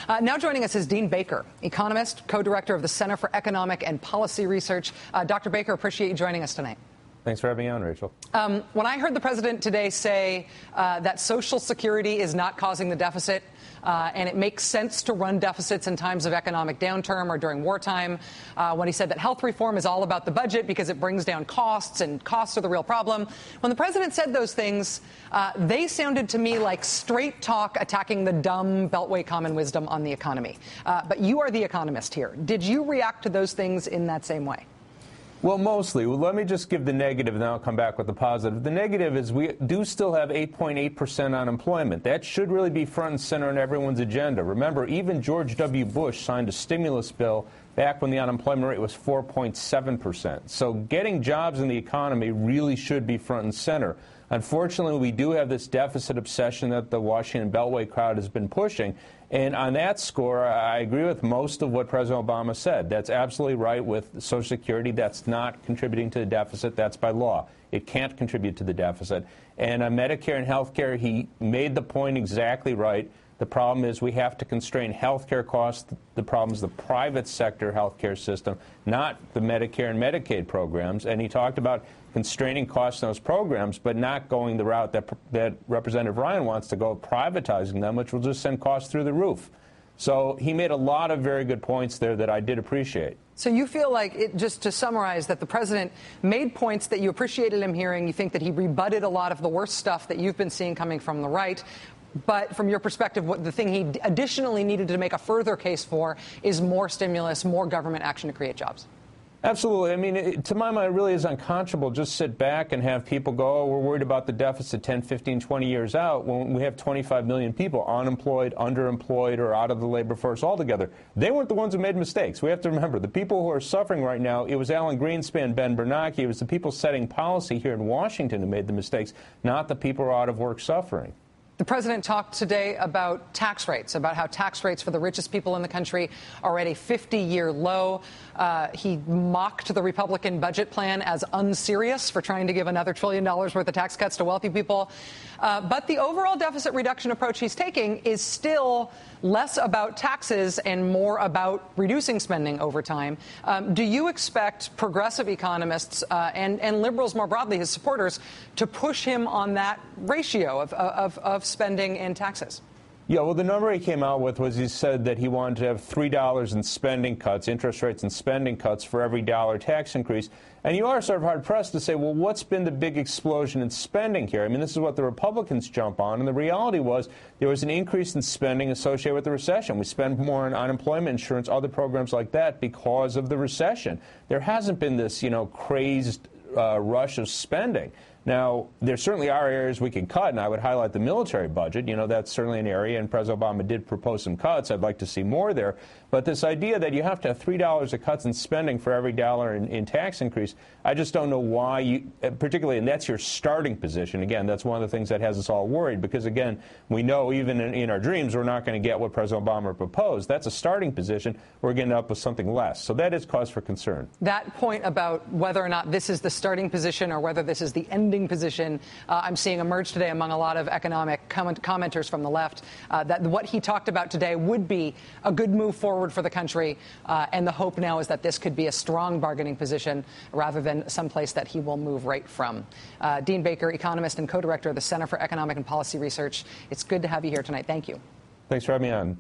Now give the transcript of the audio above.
Now joining us is Dean Baker, economist, co-director of the Center for Economic and Policy Research. Dr. Baker, appreciate you joining us tonight. Thanks for having me on, Rachel. When I heard the president today say that Social Security is not causing the deficit, and it makes sense to run deficits in times of economic downturn or during wartime, when he said that health reform is all about the budget because it brings down costs and costs are the real problem. When the president said those things, they sounded to me like straight talk attacking the dumb Beltway common wisdom on the economy. But you are the economist here. Did you react to those things in that same way? Well, mostly. Let me just give the negative, and then I'll come back with the positive. The negative is we do still have 8.8% unemployment. That should really be front and center on everyone's agenda. Remember, even George W. Bush signed a stimulus bill back when the unemployment rate was 4.7%. So getting jobs in the economy really should be front and center. Unfortunately, we do have this deficit obsession that the Washington Beltway crowd has been pushing. And on that score, I agree with most of what President Obama said. That's absolutely right with Social Security. That's not contributing to the deficit. That's by law. It can't contribute to the deficit. And on Medicare and health care, he made the point exactly right. The problem is we have to constrain health care costs. The problem is the private sector health care system, not the Medicare and Medicaid programs. And he talked about constraining costs in those programs, but not going the route that Representative Ryan wants to go, privatizing them, which will just send costs through the roof. So he made a lot of very good points there that I did appreciate. So you feel like, just to summarize, that the president made points that you appreciated him hearing. You think that he rebutted a lot of the worst stuff that you've been seeing coming from the right. But from your perspective, the thing he additionally needed to make a further case for is more stimulus, more government action to create jobs. Absolutely. I mean, to my mind, it really is unconscionable. Just sit back and have people go, oh, we're worried about the deficit 10, 15, 20 years out when we have 25 million people unemployed, underemployed, or out of the labor force altogether. They weren't the ones who made mistakes. We have to remember, the people who are suffering right now, it was Alan Greenspan, Ben Bernanke, it was the people setting policy here in Washington who made the mistakes, not the people who are out of work suffering. The president talked today about tax rates, about how tax rates for the richest people in the country are at a 50-year low. He mocked the Republican budget plan as unserious for trying to give another $1 trillion worth of tax cuts to wealthy people. But the overall deficit reduction approach he's taking is still less about taxes and more about reducing spending over time. Do you expect progressive economists and liberals more broadly, his supporters, to push him on that ratio of spending and taxes? Yeah, well, the number he came out with was he said that he wanted to have $3 in spending cuts, interest rates and spending cuts for every dollar tax increase. And you are sort of hard-pressed to say, well, what's been the big explosion in spending here? I mean, this is what the Republicans jump on. And the reality was there was an increase in spending associated with the recession. We spend more on unemployment insurance, other programs like that because of the recession. There hasn't been this, crazed rush of spending. Now, there certainly are areas we can cut, and I would highlight the military budget. That's certainly an area, and President Obama did propose some cuts. I'd like to see more there. But this idea that you have to have $3 of cuts in spending for every dollar in tax increase, I just don't know why you, particularly, and that's your starting position. Again, that's one of the things that has us all worried because, again, we know even in our dreams we're not going to get what President Obama proposed. That's a starting position. We're getting up with something less. So that is cause for concern. That point about whether or not this is the starting position or whether this is the ending position, I'm seeing emerge today among a lot of economic commenters from the left, that what he talked about today would be a good move forward for the country, and the hope now is that this could be a strong bargaining position rather than someplace that he will move right from. Dean Baker, economist and co-director of the Center for Economic and Policy Research, it's good to have you here tonight. Thank you. Thanks for having me on.